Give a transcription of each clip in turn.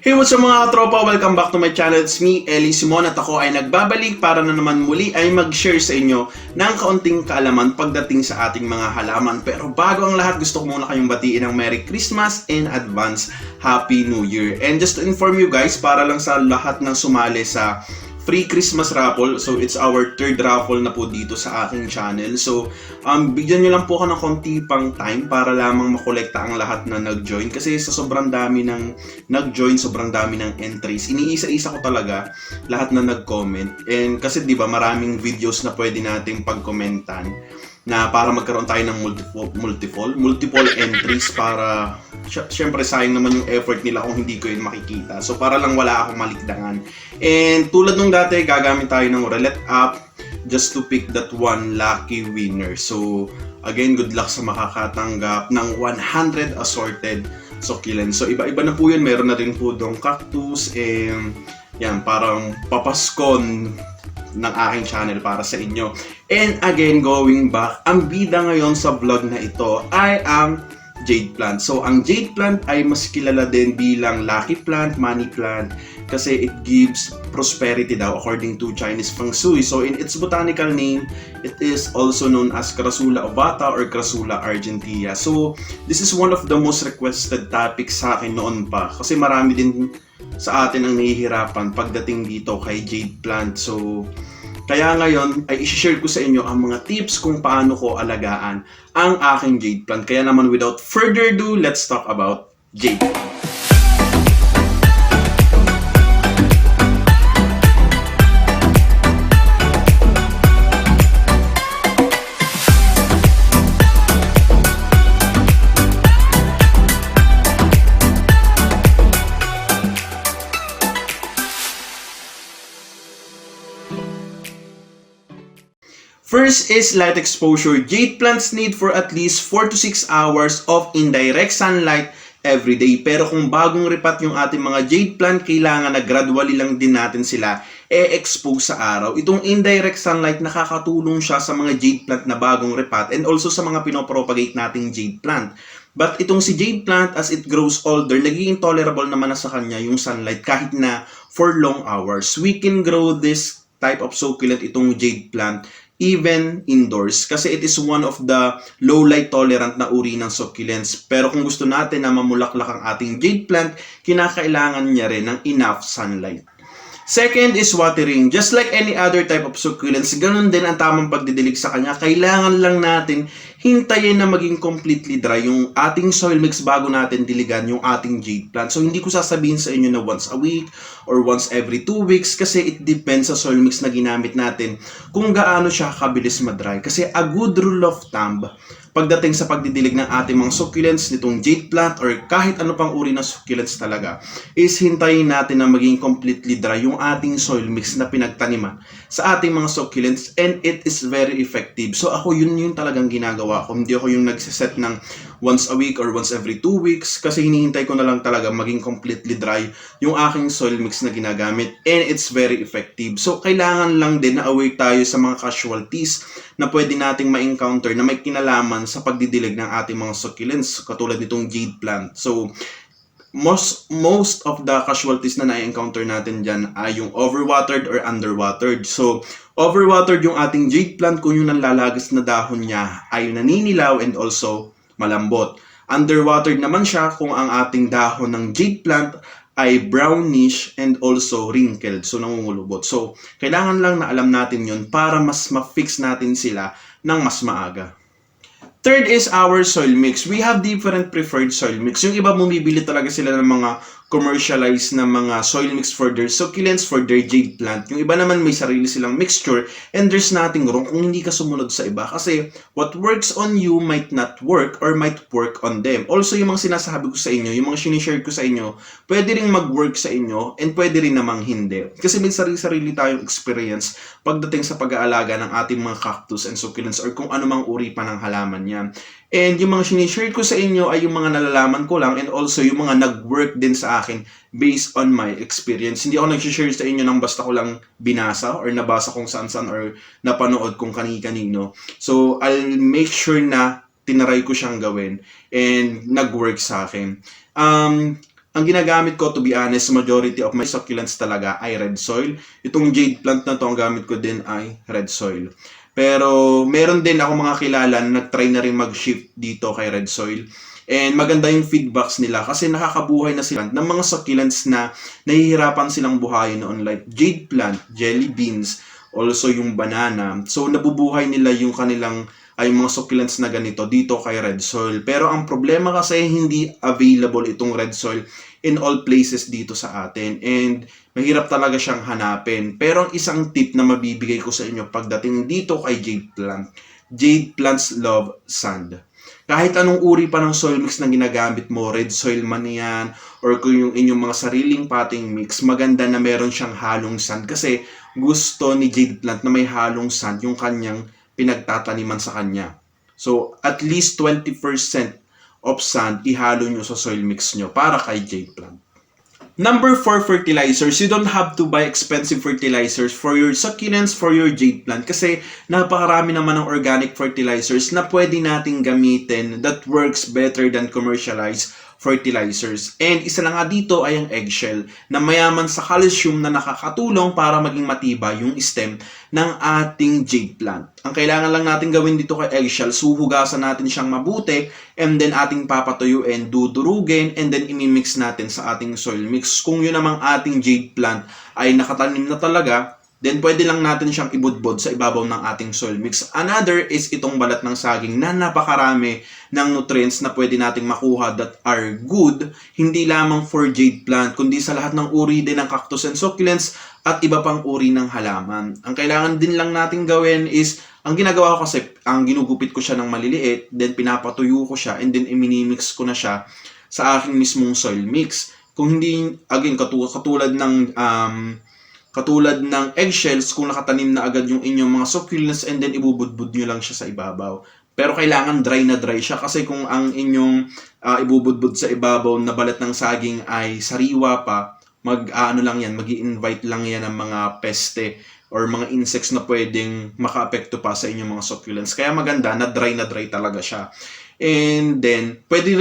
Hey, what's up mga katropa? Welcome back to my channel. It's me, Eli Simon, at ako ay nagbabalik para na naman muli ay mag-share sa inyo ng kaunting kaalaman pagdating sa ating mga halaman. Pero bago ang lahat, gusto ko muna kayong batiin ng Merry Christmas and advance Happy New Year. And just to inform you guys, para lang sa lahat ng sumali sa free Christmas raffle. So, it's our third raffle na po dito sa aking channel. So, bigyan nyo lang po ako ng konti pang time para lamang makolekta ang lahat na nag-join. Kasi sa sobrang dami ng nag-join, sobrang dami ng entries. Iniisa-isa ko talaga lahat na nag-comment. And kasi di ba maraming videos na pwede nating pag-commentan na para magkaroon tayo ng multiple entries para syempre sayang naman yung effort nila kung hindi ko yun makikita. So para lang wala akong malikdangan. And tulad nung dati, gagamit tayo ng roulette app just to pick that one lucky winner. So again, good luck sa makakatanggap ng 100 assorted succulents. So iba-iba na po yun. Meron na rin po dong cactus and yan, parang papaskon ng aking channel para sa inyo. And again, going back, ang bida ngayon sa vlog na ito ay ang jade plant. So, ang jade plant ay mas kilala din bilang lucky plant, money plant, kasi it gives prosperity daw according to Chinese Feng Shui. So, in its botanical name, it is also known as Crassula ovata or Crassula argentea. So, this is one of the most requested topics sa akin noon pa. Kasi marami din sa atin ang nahihirapan pagdating dito kay jade plant. So, kaya ngayon ay i-share ko sa inyo ang mga tips kung paano ko alagaan ang aking jade plant. Kaya naman without further ado, let's talk about jade plant. First is light exposure. Jade plants need for at least 4 to 6 hours of indirect sunlight every day. Pero kung bagong ripat yung ating mga jade plant, kailangan na gradually lang din natin sila expose sa araw. Itong indirect sunlight, nakakatulong siya sa mga jade plant na bagong ripat and also sa mga pinopropagate nating jade plant. But itong si jade plant, as it grows older, naging intolerable naman na sa kanya yung sunlight kahit na for long hours. We can grow this type of succulent, itong jade plant, even indoors kasi it is one of the low light tolerant na uri ng succulents. Pero kung gusto natin na mamulaklak ang ating jade plant, kinakailangan niya rin ng enough sunlight. Second is watering. Just like any other type of succulents, ganun din ang tamang pagdidilig sa kanya. Kailangan lang natin hintayin na maging completely dry yung ating soil mix bago natin diligan yung ating jade plant. So hindi ko sasabihin sa inyo na once a week or once every 2 weeks kasi it depends sa soil mix na ginamit natin kung gaano siya kabilis madry. Kasi a good rule of thumb pagdating sa pagdidilig ng ating mga succulents, nitong jade plant or kahit ano pang uri ng succulents talaga, is hintayin natin na maging completely dry yung ating soil mix na pinagtaniman sa ating mga succulents, and it is very effective. So ako yun talagang ginagawa ko. Hindi ako yung nagsiset ng once a week or once every 2 weeks kasi hinihintay ko na lang talaga maging completely dry yung aking soil mix na ginagamit, and it's very effective. So kailangan lang din na aware tayo sa mga casualties na pwede nating ma-encounter na may kinalaman sa pagdidilig ng ating mga succulents katulad nitong jade plant. So most of the casualties na na-encounter natin dyan ay yung overwatered or underwatered. So overwatered yung ating jade plant kung yung nanlalagas na dahon niya ay naninilaw and also malambot. Underwatered naman siya kung ang ating dahon ng jade plant ay brownish and also wrinkled, so nangungulubot. So, kailangan lang na alam natin yun para mas ma-fix natin sila ng mas maaga. Third is our soil mix. We have different preferred soil mix. Yung iba bumibili talaga sila ng mga commercialized na mga soil mix for their succulents, for their jade plant. Yung iba naman may sarili silang mixture, and there's nothing wrong kung hindi ka sumunod sa iba. Kasi what works on you might not work or might work on them. Also, yung mga sinasabi ko sa inyo, yung mga sinishare ko sa inyo, pwede rin mag-work sa inyo and pwede rin namang hindi. Kasi may sarili-sarili tayong experience pagdating sa pag-aalaga ng ating mga cactus and succulents or kung anumang uri pa ng halaman yan. And yung mga sinishare ko sa inyo ay yung mga nalalaman ko lang and also yung mga nag-work din sa akin based on my experience. Hindi ako nag-share sa inyo ng basta ko lang binasa or nabasa kung saan-saan or napanood kung kani-kanino. So, I'll make sure na tinaray ko siyang gawin and nag-work sa akin. Ang ginagamit ko, to be honest, majority of my succulents talaga ay red soil. Itong jade plant na to, ang gamit ko din ay red soil. Pero meron din ako mga kilala na nag-try na rin mag-shift dito kay red soil. And maganda yung feedbacks nila kasi nakakabuhay na sila ng mga succulents na nahihirapan silang buhayin noon, like jade plant, jelly beans, also yung banana. So nabubuhay nila yung kanilang ay mga succulents na ganito dito kay red soil. Pero ang problema kasi hindi available itong red soil in all places dito sa atin. And mahirap talaga siyang hanapin. Pero ang isang tip na mabibigay ko sa inyo pagdating dito kay jade plant, jade plants love sand. Kahit anong uri pa ng soil mix na ginagamit mo, red soil man yan, or kung yung inyong mga sariling potting mix, maganda na meron siyang halong sand kasi gusto ni jade plant na may halong sand yung kanyang pinagtataniman sa kanya. So, at least 20% of sand ihalo nyo sa soil mix nyo para kay jade plant. Number 4, fertilizers. You don't have to buy expensive fertilizers for your succulents, for your jade plant kasi napakarami naman ng organic fertilizers na pwede nating gamitin that works better than commercialized fertilizers. And isa na nga dito ay ang eggshell na mayaman sa calcium na nakakatulong para maging matibay yung stem ng ating jade plant. Ang kailangan lang natin gawin dito kay eggshell, huhugasan natin siyang mabuti and then ating papatuyuin, dudurugin, and then imimix natin sa ating soil mix. Kung yun namang ating jade plant ay nakatanim na talaga, then pwede lang natin siyang ibudbod sa ibabaw ng ating soil mix. Another is itong balat ng saging na napakarami ng nutrients na pwede nating makuha that are good, hindi lamang for jade plant, kundi sa lahat ng uri din ng cactus and succulents at iba pang uri ng halaman. Ang kailangan din lang natin gawin is, ang ginagawa ko kasi, ang ginugupit ko siya ng maliliit, then pinapatuyo ko siya, and then iminimix ko na siya sa aking mismong soil mix. Kung hindi, again, katulad ng eggshells, kung nakatanim na agad yung inyong mga succulents and then ibubudbud nyo lang siya sa ibabaw. Pero kailangan dry na dry siya kasi kung ang inyong ibubudbud sa ibabaw na balat ng saging ay sariwa pa, mag-i-invite lang yan ng mga peste or mga insects na pwedeng maka-apekto pa sa inyong mga succulents. Kaya maganda na dry talaga siya. And then, pwede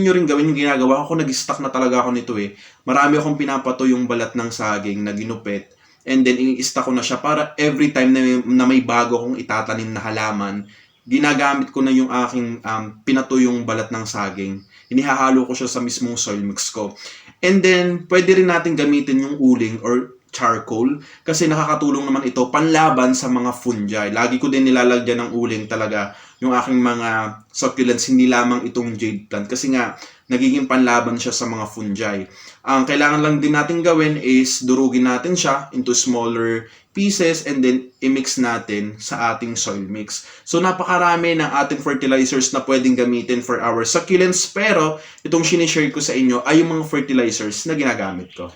nyo rin gawin yung ginagawa ko. Nag-stock na talaga ako nito eh. Marami akong pinapato yung balat ng saging na ginupit. And then, i-stock ko na siya para every time na may bago kong itatanim na halaman, ginagamit ko na yung aking pinato yung balat ng saging. Inihahalo ko siya sa mismong soil mix ko. And then, pwede rin natin gamitin yung uling or charcoal kasi nakakatulong naman ito panlaban sa mga fungi. Lagi ko din nilalagyan ng uling talaga yung aking mga succulents, hindi lamang itong jade plant kasi nga nagiging panlaban siya sa mga fungi. Ang kailangan lang din natin gawin is durugin natin siya into smaller pieces and then i-mix natin sa ating soil mix. So napakarami ng ating fertilizers na pwedeng gamitin for our succulents, pero itong sinishare ko sa inyo ay yung mga fertilizers na ginagamit ko.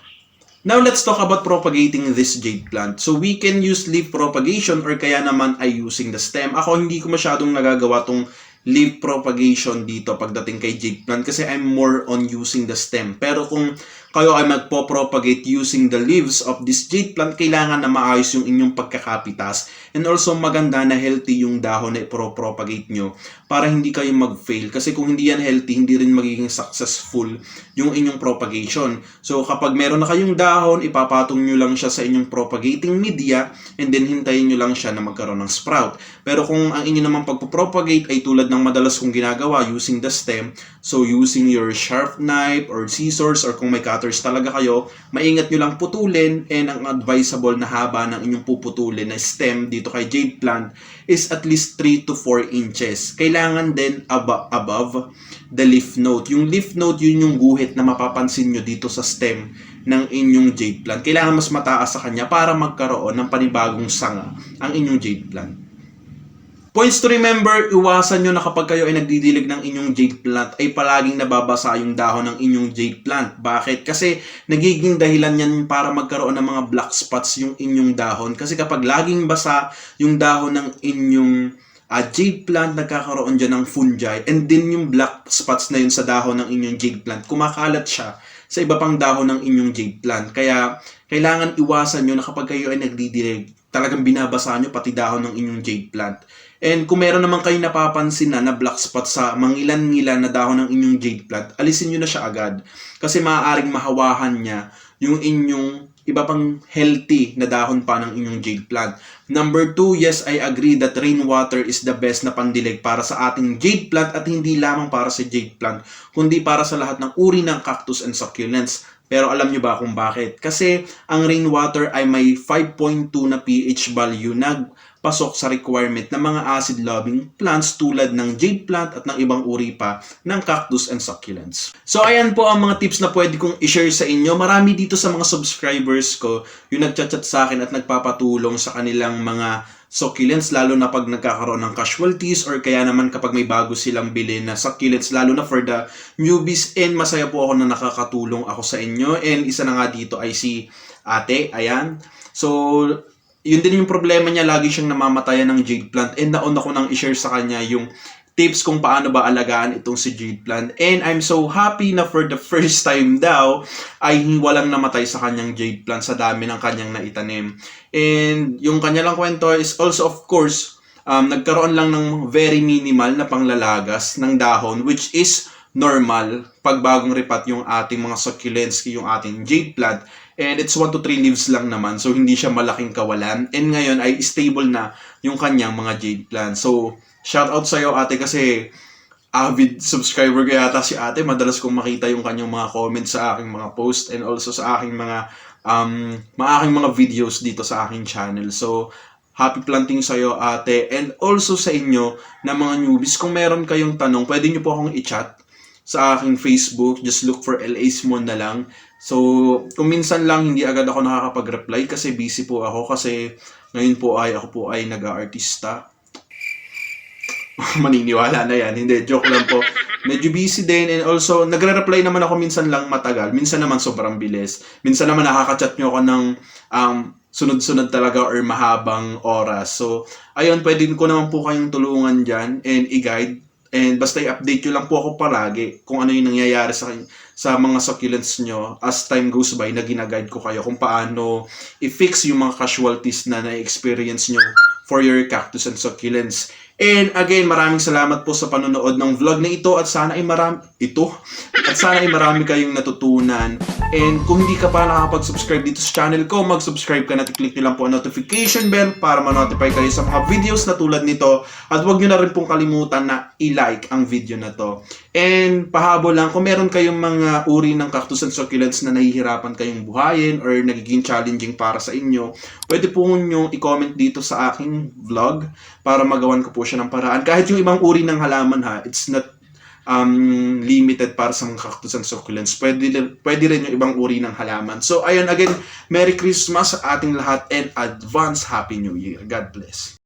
Now, let's talk about propagating this jade plant. So, we can use leaf propagation or kaya naman ay using the stem. Ako, hindi ko masyadong nagagawa tong leaf propagation dito pagdating kay jade plant kasi I'm more on using the stem. Pero kung kayo ay magpo-propagate using the leaves of this jade plant, kailangan na maayos yung inyong pagkakapitas and also maganda na healthy yung dahon na ipro-propagate nyo para hindi kayo mag-fail. Kasi kung hindi yan healthy, hindi rin magiging successful yung inyong propagation. So kapag meron na kayong dahon, ipapatong nyo lang siya sa inyong propagating media and then hintayin nyo lang siya na magkaroon ng sprout. Pero kung ang inyo naman pagpo-propagate ay tulad ng madalas kong ginagawa using the stem, so using your sharp knife or scissors or kung may cutters talaga kayo, maingat nyo lang putulin, and ang advisable na haba ng inyong puputulin na stem dito kay jade plant is at least 3 to 4 inches. Kailangan din above the leaf node. Yung leaf node, yun yung guhit na mapapansin nyo dito sa stem ng inyong jade plant. Kailangan mas mataas sa kanya para magkaroon ng panibagong sanga ang inyong jade plant. Points to remember, iwasan nyo na kapag kayo ay nagdidilig ng inyong jade plant ay palaging nababasa yung dahon ng inyong jade plant. Bakit? Kasi nagiging dahilan yan para magkaroon ng mga black spots yung inyong dahon. Kasi kapag laging basa yung dahon ng inyong jade plant, nagkakaroon dyan ng fungi, and then yung black spots na yun sa dahon ng inyong jade plant, kumakalat siya sa iba pang dahon ng inyong jade plant. Kaya kailangan iwasan nyo na kapag kayo ay nagdidilig, talagang binabasa nyo pati dahon ng inyong jade plant. And kung meron naman kayo napapansin na black spot sa mangilan-ngilan na dahon ng inyong jade plant, alisin nyo na siya agad. Kasi maaaring mahawahan niya yung inyong iba pang healthy na dahon pa ng inyong jade plant. Number 2, yes, I agree that rainwater is the best na pandilig para sa ating jade plant at hindi lamang para sa jade plant, kundi para sa lahat ng uri ng cactus and succulents. Pero alam nyo ba kung bakit? Kasi ang rainwater ay may 5.2 na pH value na pasok sa requirement ng mga acid-loving plants tulad ng jade plant at ng ibang uri pa ng cactus and succulents. So ayan po ang mga tips na pwede kong i-share sa inyo. Marami dito sa mga subscribers ko yung nagchat-chat sa akin at nagpapatulong sa kanilang mga succulents, lalo na pag nagkakaroon ng casualties or kaya naman kapag may bago silang bilhin na succulents, lalo na for the newbies. And masaya po ako na nakakatulong ako sa inyo. And isa na nga dito ay si ate, ayan. So yun din yung problema niya, lagi siyang namamatayan ng jade plant, and naon ako nang i-share sa kanya yung tips kung paano ba alagaan itong si jade plant. And I'm so happy na for the first time daw ay walang namatay sa kanyang jade plant sa dami ng kanyang naitanim. And yung kanya lang kwento is also, of course, nagkaroon lang ng very minimal na panglalagas ng dahon, which is normal pag bagong ripat yung ating mga succulents, yung ating jade plant. And it's 1 to 3 leaves lang naman, so hindi siya malaking kawalan. And ngayon ay stable na yung kanyang mga jade plant. So shout out sa'yo ate, kasi avid subscriber ko yata si ate. Madalas kong makita yung kanyang mga comments sa aking mga post and also sa aking mga aking mga videos dito sa aking channel. So happy planting sa'yo ate, and also sa inyo na mga newbies, kung meron kayong tanong, pwede nyo po akong i-chat sa aking Facebook. Just look for LA Small na lang. So, kung minsan lang hindi agad ako nakakapag-reply kasi busy po ako, kasi ngayon po ay ako po ay nag-aartista. Maniniwala na yan. Hindi, joke lang po. Medyo busy din, and also nagre-reply naman ako minsan lang matagal, minsan naman sobrang bilis. Minsan naman nakaka-chat nyo ako ng sunod-sunod talaga or mahabang oras. So, ayun, pwede ko naman po kayong tulungan dyan and i-guide. And basta i-update nyo lang po ako palagi kung ano yung nangyayari sa mga succulents nyo as time goes by, na ginaguide ko kayo kung paano i-fix yung mga casualties na na-experience nyo for your cactus and succulents. And again, maraming salamat po sa panonood ng vlog na ito, at sana ay marami kayong natutunan. And kung hindi ka pa nakapag-subscribe dito sa channel ko, mag-subscribe ka na at i-click nyo lang po ang notification bell para ma-notify kayo sa mga videos na tulad nito. At huwag nyo na rin pong kalimutan na i-like ang video na to. And pahabol lang, kung meron kayong mga uri ng cactus and succulents na nahihirapan kayong buhayin or nagiging challenging para sa inyo, pwede po nyo i-comment dito sa aking vlog para magawan ko po siya ng paraan. Kahit yung ibang uri ng halaman ha, it's not limited para sa mga cactus and succulents. Pwede rin yung ibang uri ng halaman. So ayun, again, Merry Christmas sa ating lahat and advance Happy New Year. God bless.